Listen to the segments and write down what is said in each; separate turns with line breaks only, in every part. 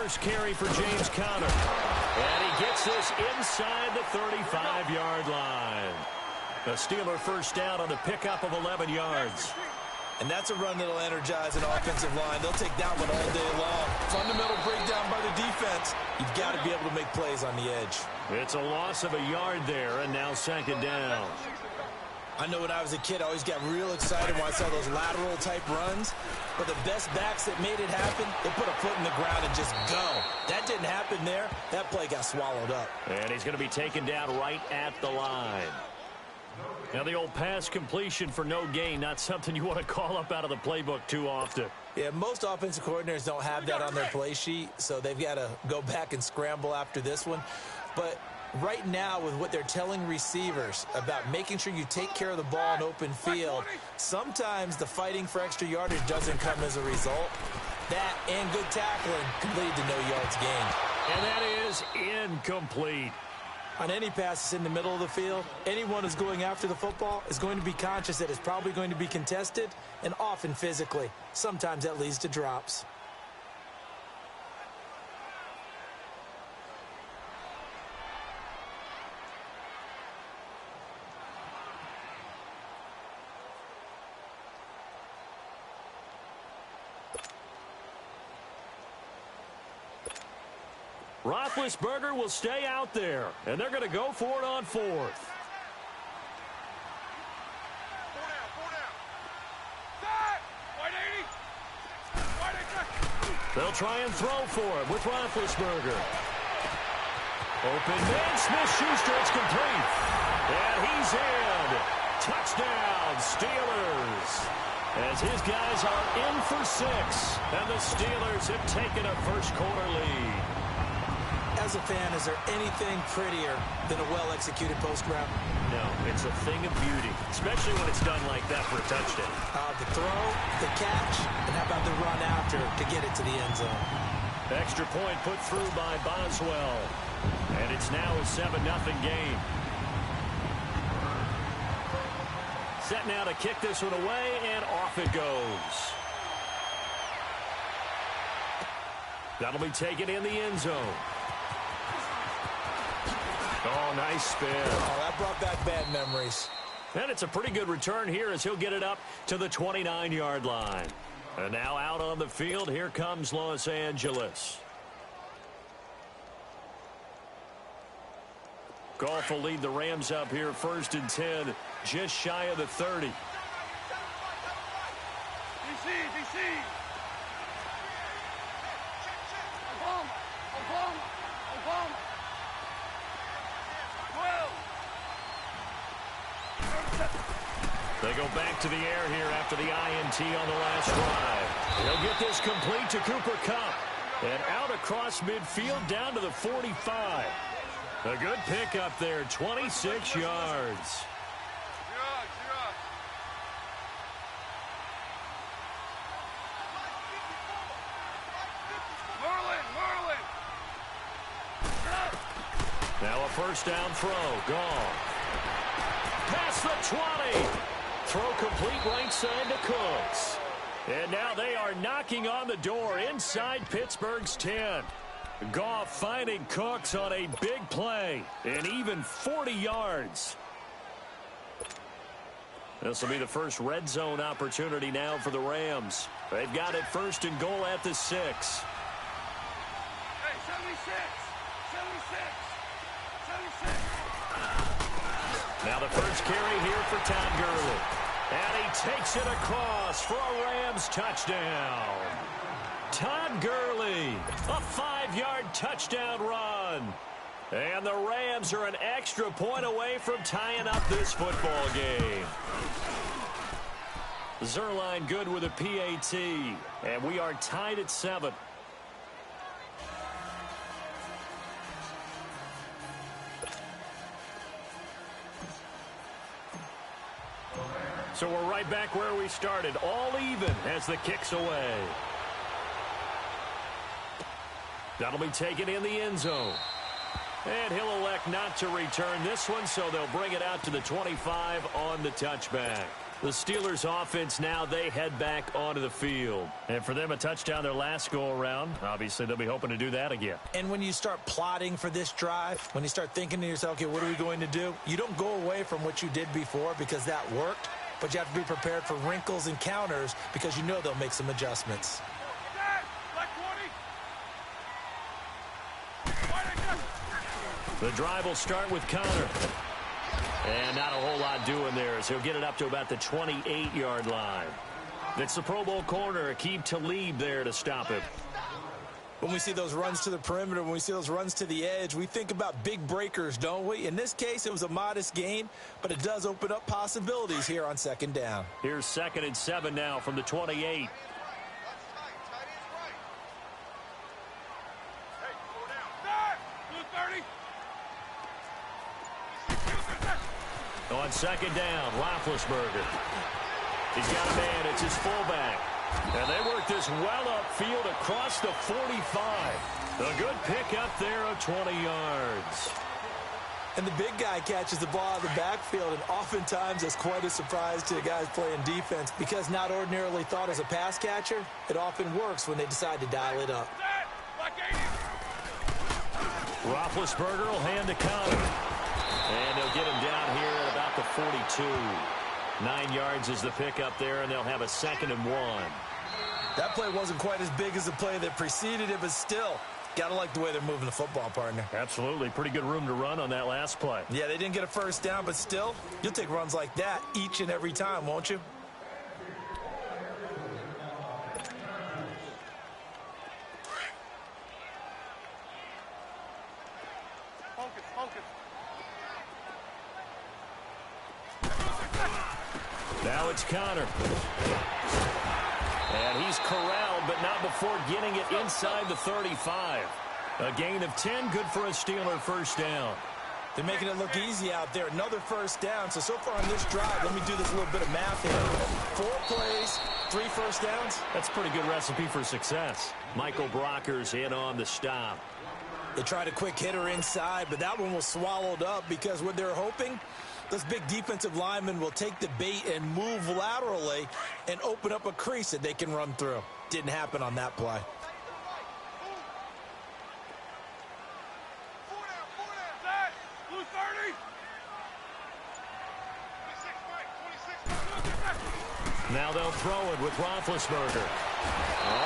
first carry for James Conner. And he gets this inside the 35-yard line. The Steeler first down on the pickup of 11 yards.
And that's a run that'll energize an offensive line. They'll take that one all day long. Fundamental breakdown by the defense. You've got to be able to make plays on the edge.
It's a loss of a yard there, and now second down.
I know when I was a kid, I always got real excited when I saw those lateral-type runs. But the best backs that made it happen, they put a foot in the ground and just go. That didn't happen there. That play got swallowed up.
And he's going to be taken down right at the line. Now the old pass completion for no gain, not something you want to call up out of the playbook too often.
Yeah, most offensive coordinators don't have that on their play sheet, so they've got to go back and scramble after this one. But right now, with what they're telling receivers about making sure you take care of the ball in open field, sometimes the fighting for extra yardage doesn't come as a result. That and good tackling can lead to no yards gained.
And that is incomplete.
On any pass in the middle of the field, anyone who's going after the football is going to be conscious that it's probably going to be contested, and often physically. Sometimes that leads to drops.
Roethlisberger will stay out there, and they're going to go for it on fourth. They'll try and throw for him with Roethlisberger. Open man, Smith-Schuster, it's complete. And he's in. Touchdown, Steelers. As his guys are in for 6, and the Steelers have taken a first-quarter lead.
As a fan, is there anything prettier than a well-executed post route?
No, it's a thing of beauty, especially when it's done like that for a touchdown.
The throw, the catch, and how about the run after to get it to the end zone?
Extra point put through by Boswell. And it's now a 7-0 game. Set now to kick this one away, and off it goes. That'll be taken in the end zone. Oh, nice spin.
Oh, that brought back bad memories.
And it's a pretty good return here as he'll get it up to the 29-yard line. And now out on the field, here comes Los Angeles. Goff will lead the Rams up here, 1st and 10, just shy of the 30.
DC.
They go back to the air here after the INT on the last drive. They'll get this complete to Cooper Kupp. And out across midfield down to the 45. A good pickup there, 26 yards. Now a first down throw, gone. Past the 20. Throw complete right side to Cooks. And now they are knocking on the door inside Pittsburgh's 10. Goff finding Cooks on a big play, and even 40 yards. This will be the first red zone opportunity now for the Rams. They've got it 1st and goal at the 6.
Hey, 76.
Now the first carry here for Todd Gurley. And he takes it across for a Rams touchdown. Todd Gurley, a 5-yard touchdown run. And the Rams are an extra point away from tying up this football game. Zerline good with a PAT. And we are tied at 7. So we're right back where we started, all even as the kick's away. That'll be taken in the end zone. And he'll elect not to return this one, so they'll bring it out to the 25 on the touchback. The Steelers offense now, they head back onto the field. And for them, a touchdown their last go-around. Obviously, they'll be hoping to do that again.
And when you start plotting for this drive, when you start thinking to yourself, okay, what are we going to do? You don't go away from what you did before because that worked, but you have to be prepared for wrinkles and counters because you know they'll make some adjustments.
The drive will start with Connor. And not a whole lot doing there as he'll get it up to about the 28-yard line. It's the Pro Bowl corner, Aqib Talib there to stop him.
When we see those runs to the perimeter, when we see those runs to the edge, we think about big breakers, don't we? In this case, it was a modest gain, but it does open up possibilities here on second down.
Here's 2nd and 7 now from the 28. On 2nd down, Roethlisberger. He's got a man. It's his fullback. And they work this well upfield across the 45. A good pick up there of 20 yards.
And the big guy catches the ball out of the backfield, and oftentimes it's quite a surprise to the guys playing defense because not ordinarily thought as a pass catcher, it often works when they decide to dial it up.
Roethlisberger will hand to Connor. And they'll get him down here at about the 42. 9 yards is the pickup there, and they'll have a 2nd and 1.
That play wasn't quite as big as the play that preceded it, but still, got to like the way they're moving the football, partner.
Absolutely. Pretty good room to run on that last play.
Yeah, they didn't get a first down, but still, you'll take runs like that each and every time, won't you?
Now it's Connor. And he's corralled, but not before getting it inside the 35. A gain of 10, good for a Steeler first down.
They're making it look easy out there. Another first down. So far on this drive, let me do this little bit of math here. 4 plays, 3 first downs.
That's a pretty good recipe for success. Michael Brocker's in on the stop.
They tried a quick hitter inside, but that one was swallowed up because what they're hoping, those big defensive linemen will take the bait and move laterally and open up a crease that they can run through. Didn't happen on that play.
Now they'll throw it with Roethlisberger.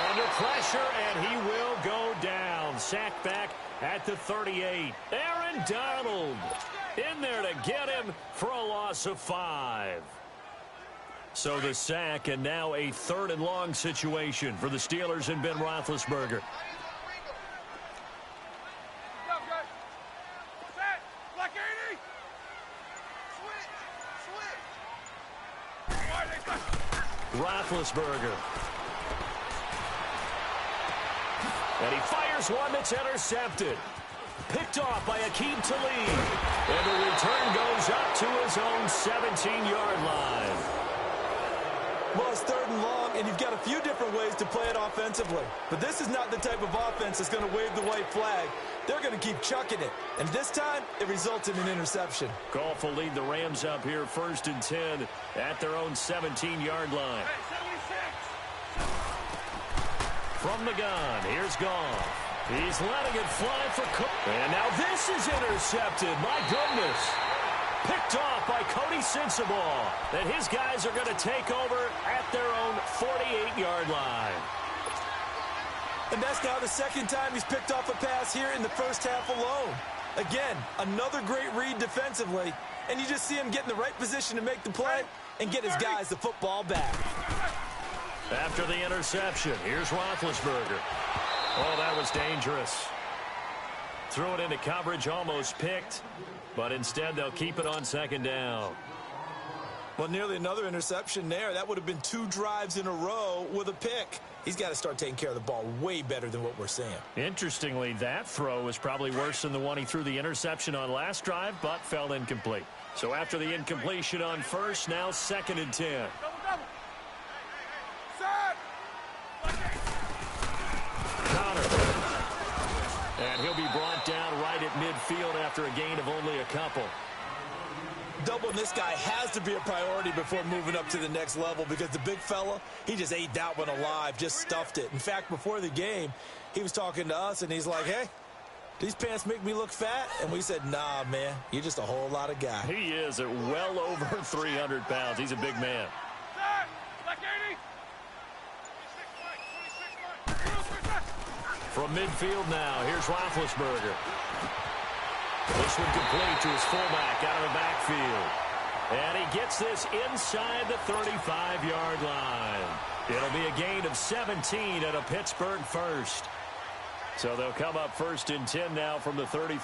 Under pressure, and he will go down. Sacked back at the 38. Aaron Donald in there to get him for a loss of 5. So the sack, and now a 3rd and long situation for the Steelers and Ben Roethlisberger. Roethlisberger. And he fires one that's intercepted. Picked off by Aqib Talib. And the return goes up to his own 17-yard line.
Well, it's 3rd and long, and you've got a few different ways to play it offensively. But this is not the type of offense that's going to wave the white flag. They're going to keep chucking it. And this time, it results in an interception.
Goff will lead the Rams up here 1st and 10 at their own 17-yard line. From the gun, here's Goff. He's letting it fly for Cook. And now this is intercepted. My goodness. Picked off by Cody Sensabaugh. And his guys are going to take over at their own 48-yard line.
And that's now the 2nd time he's picked off a pass here in the first half alone. Again, another great read defensively. And you just see him get in the right position to make the play and get his guys the football back.
After the interception, here's Roethlisberger. Oh, that was dangerous. Threw it into coverage, almost picked. But instead, they'll keep it on 2nd down.
Well, nearly another interception there. That would have been 2 drives in a row with a pick. He's got to start taking care of the ball way better than what we're seeing. Interestingly, that throw was probably worse than the one he threw the interception on last drive, but fell incomplete. So after the incompletion on first, now 2nd and 10. Connor. And he'll be brought down right at midfield after a gain of only a couple. elbowing this guy has to be a priority before moving up to the next level, because the big fella, he just ate that one alive, just stuffed it. In fact, before the game, he was talking to us, and he's like, hey, these pants make me look fat? And we said, nah, man, you're just a whole lot of guy.
He is at well over 300 pounds. He's a big man. From midfield now, here's Roethlisberger. This one complete to his fullback out of the backfield. And he gets this inside the 35-yard line. It'll be a gain of 17 and a Pittsburgh first. So they'll come up 1st and 10 now from the 33.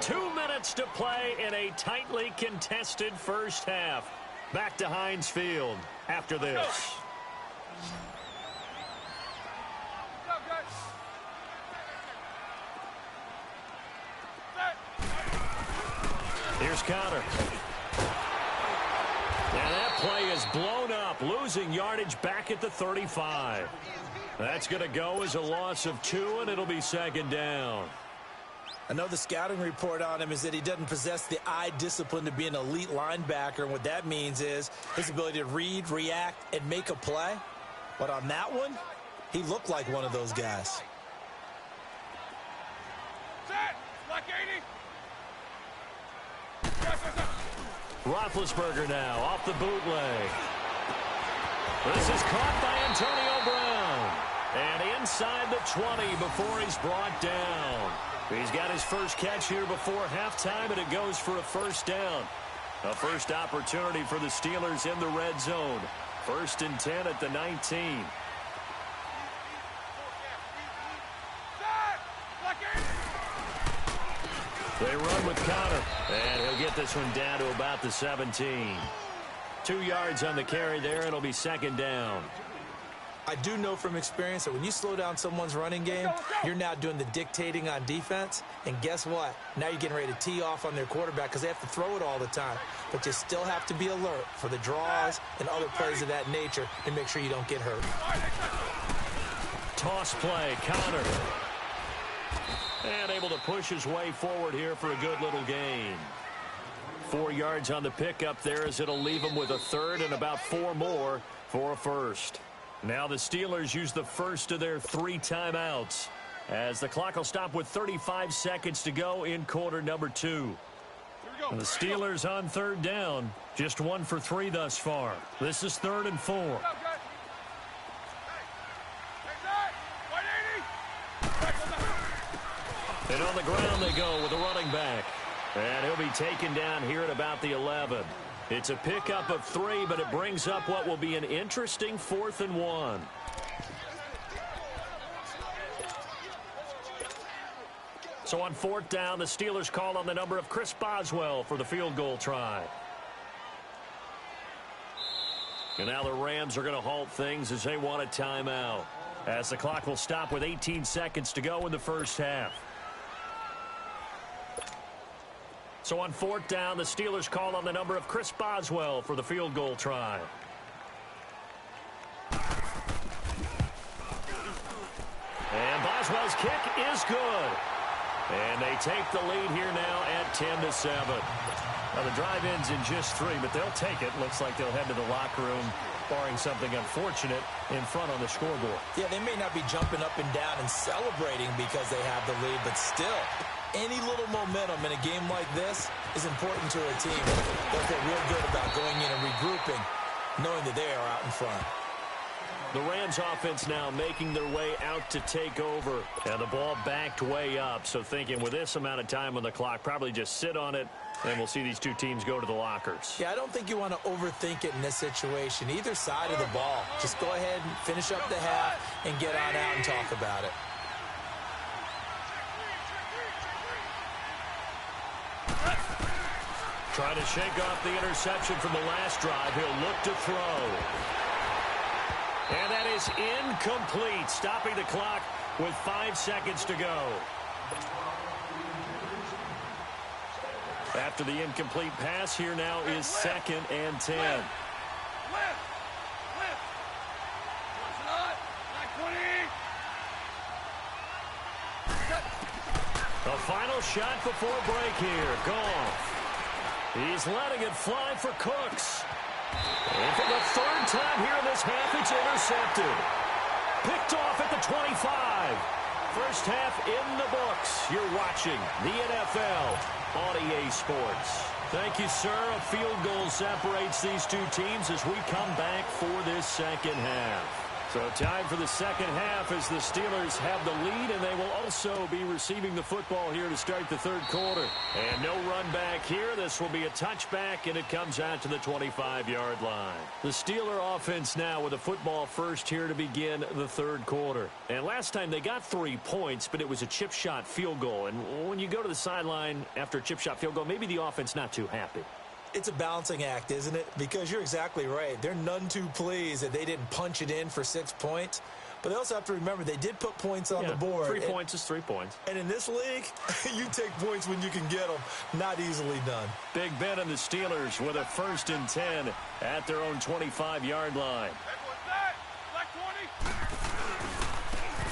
2 minutes to play in a tightly contested first half. Back to Heinz Field after this. Here's Connor. And that play is blown up, losing yardage back at the 35. That's going to go as a loss of 2, and it'll be 2nd down.
I know the scouting report on him is that he doesn't possess the eye discipline to be an elite linebacker, and what that means is his ability to read, react, and make a play. But on that one, he looked like one of those guys.
Roethlisberger now off the bootleg. This is caught by Antonio Brown. And inside the 20 before he's brought down. He's got his first catch here before halftime, and it goes for a 1st down. A first opportunity for the Steelers in the red zone. 1st and 10 at the 19. They run with Connor, and he'll get this one down to about the 17. 2 yards on the carry there, and it'll be 2nd down.
I do know from experience that when you slow down someone's running game, you're now doing the dictating on defense. And guess what? Now you're getting ready to tee off on their quarterback because they have to throw it all the time. But you still have to be alert for the draws and other plays of that nature to make sure you don't get hurt.
Toss play, Connor. And able to push his way forward here for a good little gain. 4 yards on the pickup there as it'll leave him with a 3rd and about 4 more for a 1st. Now the Steelers use the first of their 3 timeouts as the clock will stop with 35 seconds to go in quarter number 2. And the Steelers on 3rd down, just 1 for 3 thus far. This is 3rd and 4. And on the ground they go with the running back. And he'll be taken down here at about the 11. It's a pickup of 3, but it brings up what will be an interesting 4th and 1. So on 4th down, the Steelers call on the number of Chris Boswell for the field goal try. And now the Rams are going to halt things as they want a timeout, as the clock will stop with 18 seconds to go in the first half. So on 4th down, the Steelers call on the number of Chris Boswell for the field goal try. And Boswell's kick is good. And they take the lead here now at 10-7. Now the drive ends in just 3, but they'll take it. Looks like they'll head to the locker room, barring something unfortunate, in front on the scoreboard.
Yeah, they may not be jumping up and down and celebrating because they have the lead, but still, any little momentum in a game like this is important to a team. They'll feel real good about going in and regrouping, knowing that they are out in front.
The Rams offense now making their way out to take over. And the ball backed way up. So thinking with this amount of time on the clock, probably just sit on it, and we'll see these 2 teams go to the lockers.
Yeah, I don't think you want to overthink it in this situation. Either side of the ball. Just go ahead and finish up the half and get on out and talk about it.
Trying to shake off the interception from the last drive. He'll look to throw. And that is incomplete, stopping the clock with 5 seconds to go. After the incomplete pass, here now is 2nd and 10. final shot before break here. Goff. He's letting it fly for Cooks. And for the third time here in this half, it's intercepted. Picked off at the 25. First half in the books. You're watching the NFL on EA Sports. Thank you, sir. A field goal separates these two teams as we come back for this second half. So time for the second half as the Steelers have the lead, and they will also be receiving the football here to start the third quarter. And no run back here. This will be a touchback, and it comes out to the 25-yard line. The Steeler offense now with a football first here to begin the third quarter. And last time they got 3 points, but it was a chip shot field goal. And when you go to the sideline after a chip shot field goal, maybe the offense not too happy.
It's a balancing act, isn't it? Because you're exactly right. They're none too pleased that they didn't punch it in for 6 points. But they also have to remember they did put points on the board.
3 points is 3 points.
And in this league, you take points when you can get them. Not easily done. Big Ben and the Steelers with a 1st and 10 at their own 25-yard line.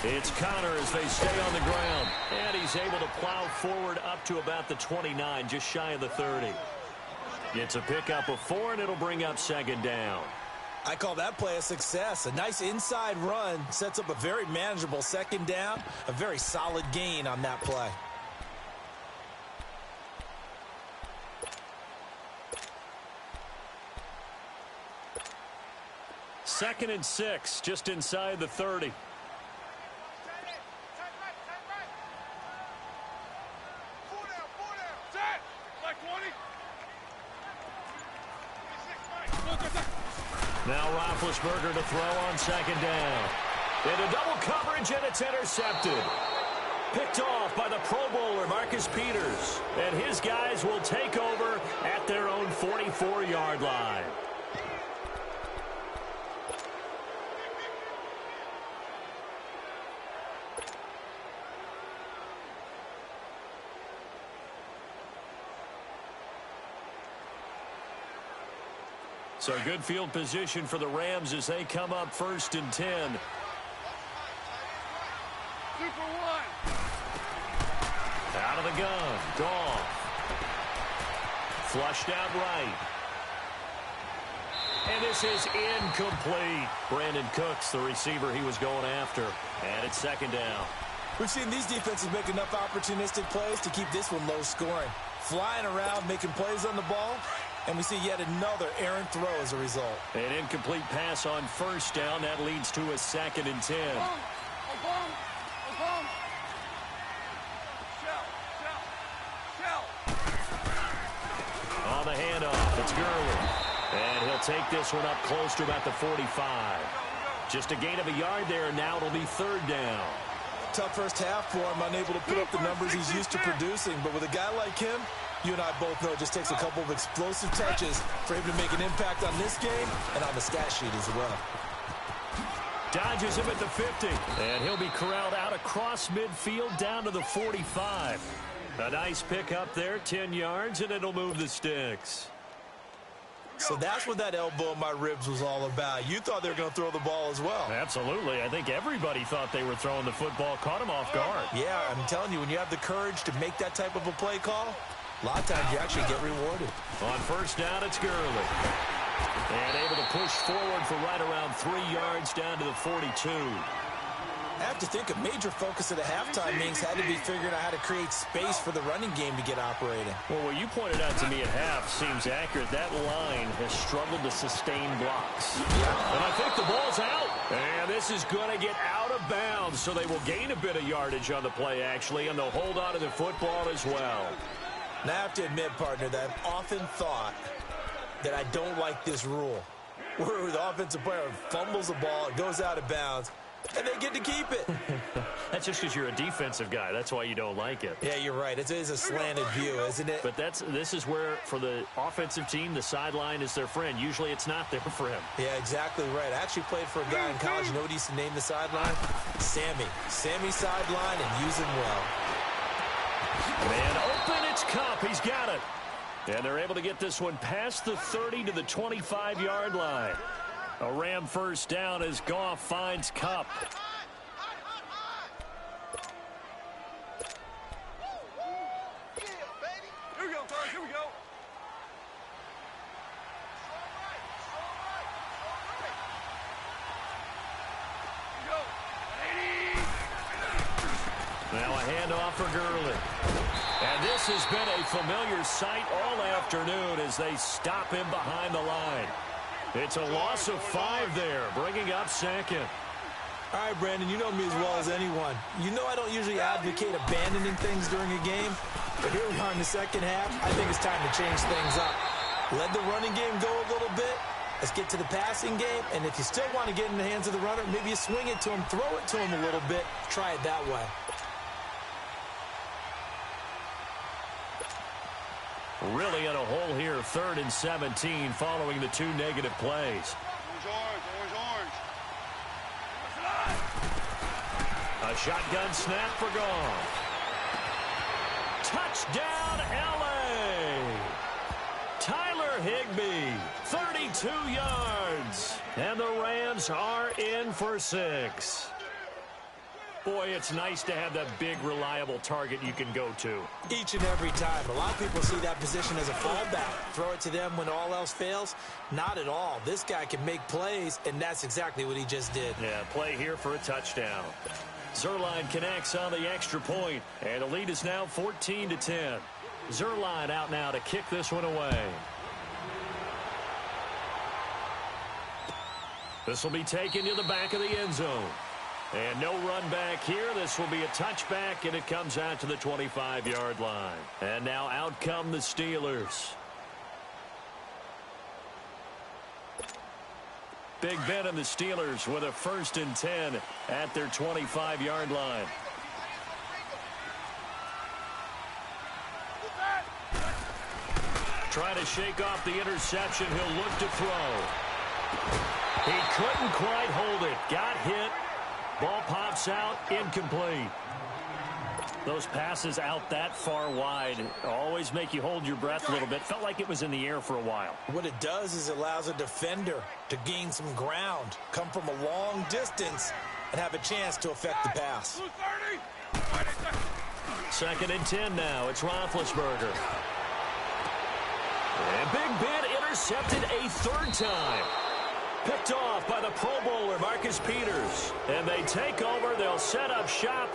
It's Connor as they stay on the ground. And he's able to plow forward up to about the 29, just shy of the 30. It's a pickup of 4, and it'll bring up 2nd down. I call that play a success. A nice inside run sets up a very manageable 2nd down. A very solid gain on that play. Second and 6, just inside the 30. Now Roethlisberger to throw on 2nd down. Into double coverage, and it's intercepted. Picked off by the Pro Bowler, Marcus Peters. And his guys will take over at their own 44-yard line. So good field position for the Rams as they come up 1st and 10. Out of the gun. Goff. Flushed out right. And this is incomplete. Brandon Cooks, the receiver he was going after. And it's 2nd down. We've seen these defenses make enough opportunistic plays to keep this one low scoring. Flying around, making plays on the ball. And we see yet another errant throw as a result. An incomplete pass on 1st down. That leads to a 2nd and 10. On the handoff, it's Gurley. And he'll take this one up close to about the 45. Just a gain of a yard there, and now it'll be 3rd down. Tough first half for him, unable to put up the numbers he's used to producing. But with a guy like him, you and I both know it just takes a couple of explosive touches for him to make an impact on this game and on the stat sheet as well. Dodges him at the 50. And he'll be corralled out across midfield down to the 45. A nice pick up there, 10 yards, and it'll move the sticks. So that's what that elbow in my ribs was all about. You thought they were going to throw the ball as well. Absolutely. I think everybody thought they were throwing the football, caught him off guard. Yeah, I'm telling you, when you have the courage to make that type of a play call, a lot of times you actually get rewarded. On 1st down, it's Gurley. And able to push forward for right around 3 yards down to the 42. I have to think a major focus of the halftime means had to be figuring out how to create space for the running game to get operating. Well, what you pointed out to me at half seems accurate. That line has struggled to sustain blocks. And I think the ball's out. And this is going to get out of bounds, so they will gain a bit of yardage on the play, actually, and they'll hold on to the football as well. Now, I have to admit, partner, that I've often thought that I don't like this rule, where the offensive player fumbles the ball, it goes out of bounds, and they get to keep it. That's just because you're a defensive guy. That's why you don't like it. Yeah, you're right. It is a slanted view, isn't it? But this is where, for the offensive team, the sideline is their friend. Usually it's not there for him. Yeah, exactly right. I actually played for a guy in college. You know what he used to name the sideline? Sammy. Sammy sideline, and use him well. Man open, it's Cup. He's got it. And they're able to get this one past the 30 to the 25-yard line. A Ram 1st down as Goff finds Cup.
Now a handoff for Gurley. And this has been a familiar sight all afternoon as they stop him behind the line. It's a loss of 5 there, bringing up second.
All right, Brandon, you know me as well as anyone. You know I don't usually advocate abandoning things during a game, but here we are in the second half. I think it's time to change things up. Let the running game go a little bit. Let's get to the passing game, and if you still want to get in the hands of the runner, maybe you swing it to him, throw it to him a little bit, try it that way.
Really in a hole here, 3rd and 17, following the 2 negative plays.
Orange.
A shotgun snap for Goff. Touchdown, L.A. Tyler Higbee, 32 yards. And the Rams are in for 6. Boy, it's nice to have that big, reliable target you can go to.
Each and every time. A lot of people see that position as a fallback. Throw it to them when all else fails. Not at all. This guy can make plays, and that's exactly what he just did.
Yeah, play here for a touchdown. Zuerlein connects on the extra point, and the lead is now 14-10. Zuerlein out now to kick this one away. This will be taken to the back of the end zone. And no run back here. This will be a touchback, and it comes out to the 25-yard line. And now out come the Steelers. Big Ben and the Steelers with a 1st and 10 at their 25-yard line. Trying to shake off the interception. He'll look to throw. He couldn't quite hold it. Got hit. Ball pops out, incomplete. Those passes out that far wide always make you hold your breath a little bit. Felt like it was in the air for a while.
What it does is it allows a defender to gain some ground, come from a long distance, and have a chance to affect the pass.
2nd and 10 now. It's Roethlisberger. And Big Ben intercepted a 3rd time. Picked off by the Pro Bowler, Marcus Peters. And they take over. They'll set up shop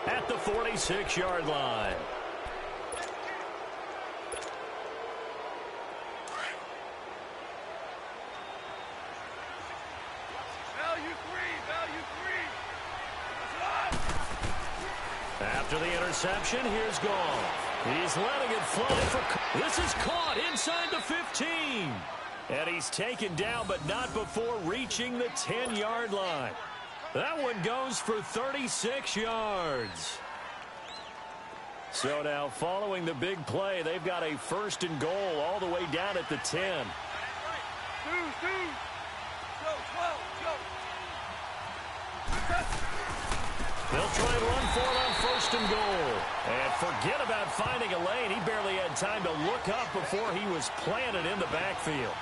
at the 46-yard line.
Value three.
After the interception, here's Goff. He's letting it fly for... This is caught inside the 15. And he's taken down, but not before reaching the 10-yard line. That one goes for 36 yards. So now, following the big play, they've got a 1st and goal all the way down at the 10. They'll try and run for it on 1st and goal. And forget about finding a lane. He barely had time to look up before he was planted in the backfield.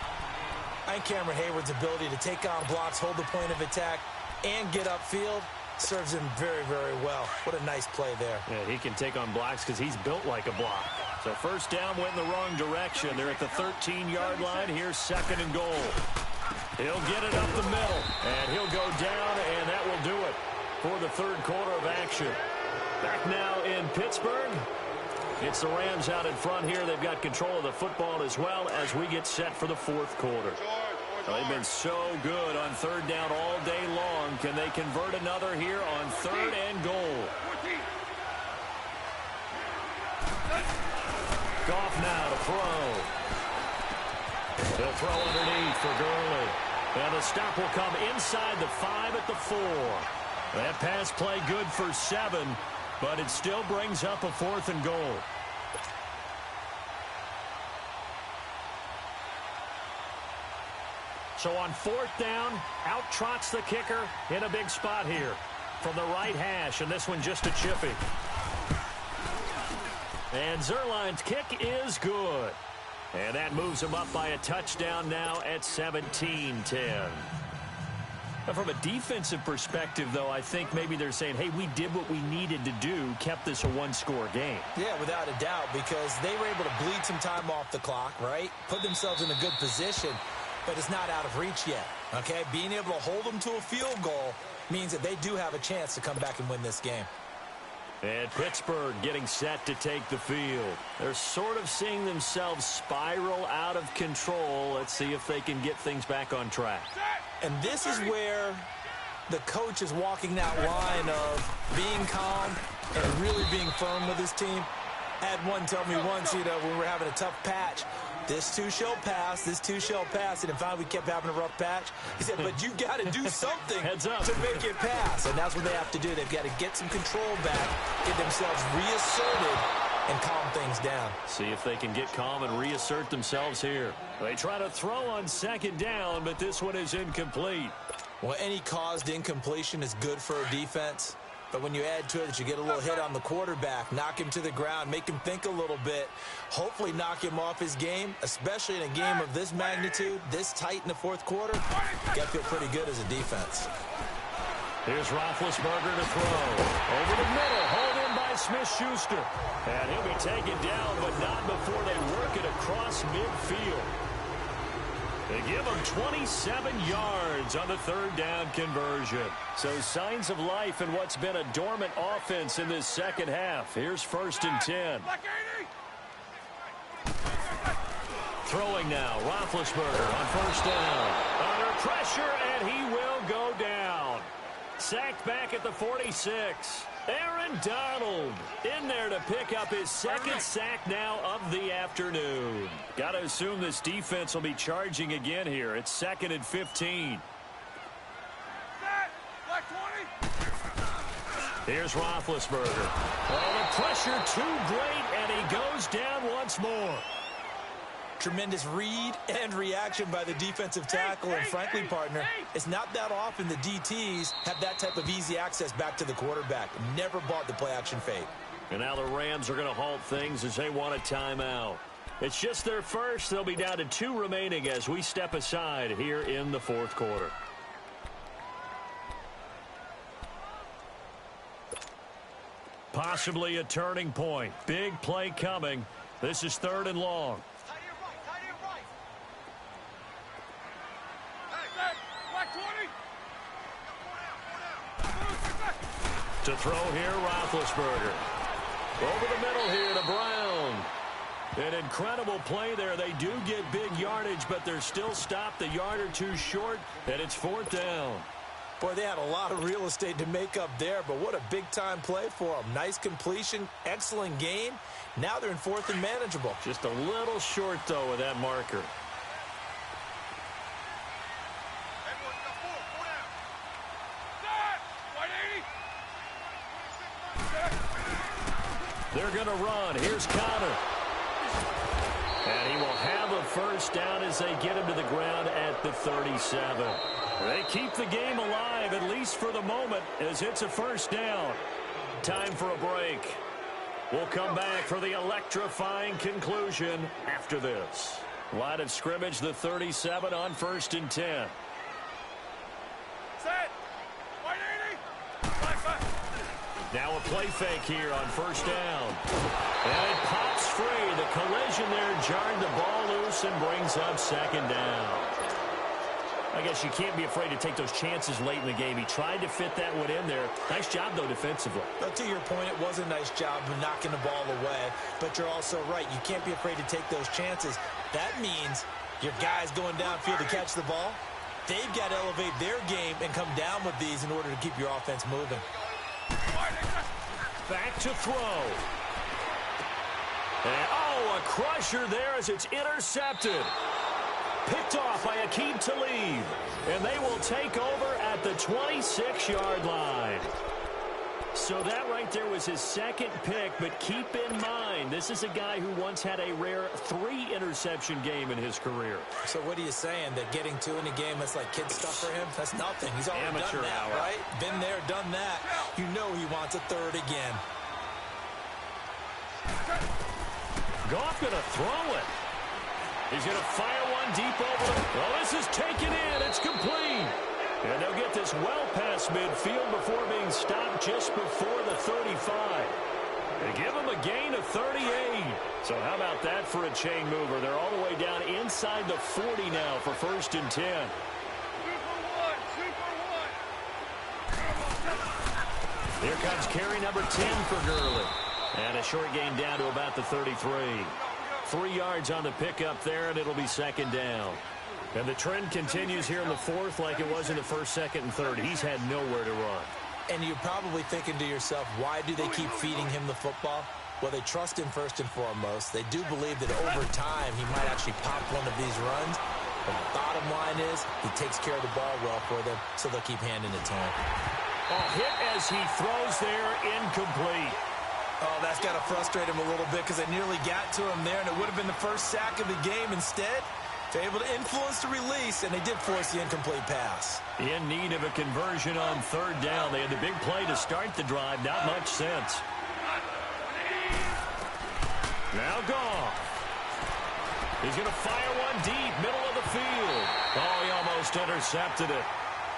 I think Cameron Hayward's ability to take on blocks, hold the point of attack, and get upfield serves him very, very well. What a nice play there.
Yeah, he can take on blocks because he's built like a block. So 1st down went in the wrong direction. They're at the 13-yard line. Here's 2nd and goal. He'll get it up the middle, and he'll go down, and that will do it for the 3rd quarter of action. Back now in Pittsburgh. It's the Rams out in front here. They've got control of the football as well as we get set for the 4th quarter. They've been so good on 3rd down all day long. Can they convert another here on 3rd and goal? Goff now to throw. He'll throw underneath for Gurley. And the stop will come inside the 5 at the 4. That pass play good for 7. But it still brings up a 4th and goal. So on 4th down, out trots the kicker in a big spot here from the right hash, and this one just a chippy. And Zuerlein's kick is good. And that moves him up by a touchdown now at 17-10. From a defensive perspective, though, I think maybe they're saying, hey, we did what we needed to do, kept this a 1-score game.
Yeah, without a doubt, because they were able to bleed some time off the clock, right? Put themselves in a good position, but it's not out of reach yet, okay? Being able to hold them to a field goal means that they do have a chance to come back and win this game.
And Pittsburgh getting set to take the field. They're sort of seeing themselves spiral out of control. Let's see if they can get things back on track.
And this is where the coach is walking that line of being calm and really being firm with his team. I had one tell me once, when we were having a tough patch, this too shall pass, this too shall pass. And finally, we kept having a rough patch. He said, but you got to do something
Heads up.
to make it pass. And that's what they have to do. They've got to get some control back, get themselves reasserted, and calm things down.
See if they can get calm and reassert themselves here. They try to throw on second down, but this one is incomplete.
Well, any caused incompletion is good for a defense. But when you add to it that you get a little hit on the quarterback, knock him to the ground, make him think a little bit, hopefully knock him off his game, especially in a game of this magnitude, this tight in the fourth quarter, you got to feel pretty good as a defense.
Here's Roethlisberger to throw. Over the middle, hauled in by Smith-Schuster. And he'll be taken down, but not before they work it across midfield. They give him 27 yards on the third down conversion. So signs of life in what's been a dormant offense in this second half. Here's 1st and 10. Throwing now, Roethlisberger on 1st down. Under pressure, and he will go down. Sacked back at the 46. Aaron Donald in there to pick up his second sack now of the afternoon. Got to assume this defense will be charging again here. It's 2nd and 15. Here's Roethlisberger. Oh, the pressure too great, and he goes down once more.
Tremendous read and reaction by the defensive tackle. And frankly, partner, it's not that often the DTs have that type of easy access back to the quarterback. Never bought the play-action fake.
And now the Rams are going to halt things as they want a timeout. It's just their first. They'll be down to 2 remaining as we step aside here in the fourth quarter. Possibly a turning point. Big play coming. This is 3rd and long. To throw here, Roethlisberger. Over the middle here to Brown. An incredible play there. They do get big yardage, but they're still stopped a yard or two short, and it's 4th down.
Boy, they had a lot of real estate to make up there, but what a big-time play for them. Nice completion, excellent game. Now they're in 4th and manageable.
Just a little short, though, with that marker. They're going to run. Here's Connor. And he will have a first down as they get him to the ground at the 37. They keep the game alive, at least for the moment, as it's a first down. Time for a break. We'll come back for the electrifying conclusion after this. Line of scrimmage, the 37 on 1st and 10.
Set. 180.
Now a play fake here on 1st down. And it pops free. The collision there jarred the ball loose and brings up 2nd down. I guess you can't be afraid to take those chances late in the game. He tried to fit that one in there. Nice job, though, defensively.
But to your point, it was a nice job of knocking the ball away. But you're also right. You can't be afraid to take those chances. That means your guys going downfield to catch the ball, they've got to elevate their game and come down with these in order to keep your offense moving.
Back to throw. And, oh, a crusher there as it's intercepted. Picked off by Aqib Talib. And they will take over at the 26-yard line. So that right there was his 2nd pick, but keep in mind, this is a guy who once had a rare 3-interception game in his career.
So what are you saying, that getting 2 in a game, that's like kid stuff for him? That's nothing. He's already
Amateur
done that,
hour.
right? Been there, done that. You know he wants a 3rd again.
Goff going to throw it. He's going to fire one deep over the... Well, this is taken in. It's complete. And they'll get this well past midfield before being stopped just before the 35. They give him a gain of 38. So how about that for a chain mover? They're all the way down inside the 40 now for 1st and 10. Here comes carry number 10 for Gurley. And a short gain down to about the 33. 3 yards on the pickup there, and it'll be second down. And the trend continues here in the fourth like it was in the first, second, and third. He's had nowhere to run.
And you're probably thinking to yourself, why do they keep feeding him the football? Well, they trust him first and foremost. They do believe that over time he might actually pop one of these runs. But the bottom line is he takes care of the ball well for them, so they'll keep handing it to him.
A hit as he throws there, incomplete.
Oh, that's got to frustrate him a little bit because they nearly got to him there, and it would have been the first sack of the game. Instead, they're able to influence the release, and they did force the incomplete pass.
In need of a conversion on third down. They had the big play to start the drive. Not much sense. Now Goff. He's going to fire one deep, middle of the field. Oh, he almost intercepted it.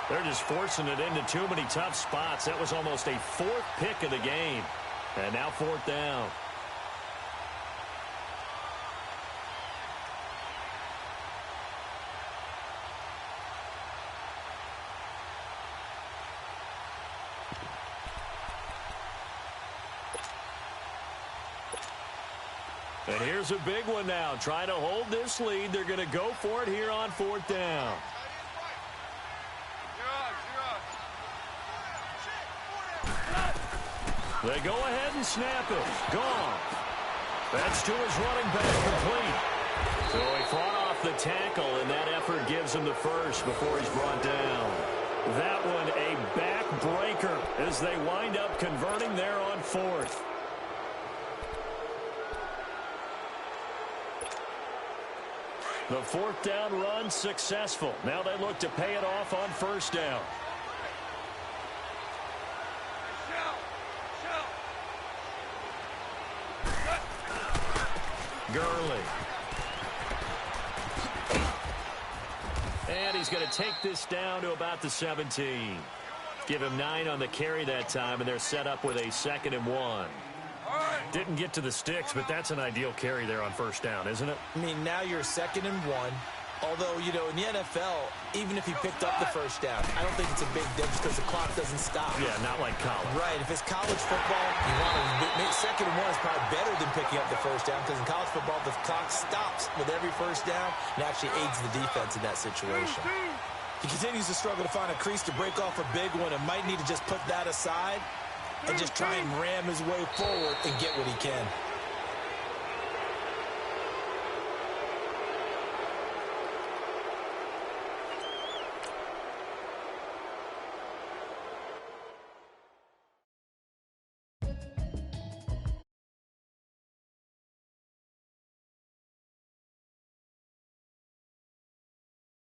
They're just forcing it into too many tough spots. That was almost a fourth pick of the game. And now fourth down. And here's a big one now. Trying to hold this lead. They're going to go for it here on fourth down. They go ahead and snap it. Gone. That's to his running back, complete. So he fought off the tackle, and that effort gives him the first before he's brought down. That one a backbreaker as they wind up converting there on fourth. The fourth down run successful. Now they look to pay it off on first down. Gurley. And he's going to take this down to about the 17. Give him 9 on the carry that time, and they're set up with a 2nd and 1. Didn't get to the sticks, but that's an ideal carry there on first down, isn't it?
I mean, now you're 2nd and 1. Although, you know, in the NFL, even if he picked up the first down, I don't think it's a big difference because the clock doesn't stop.
Yeah, not like college.
Right. If it's college football, you want to make 2nd and 1 is probably better than picking up the first down because in college football, the clock stops with every first down and actually aids the defense in that situation. He continues to struggle to find a crease to break off a big one and might need to just put that aside and just try and ram his way forward and get what he can.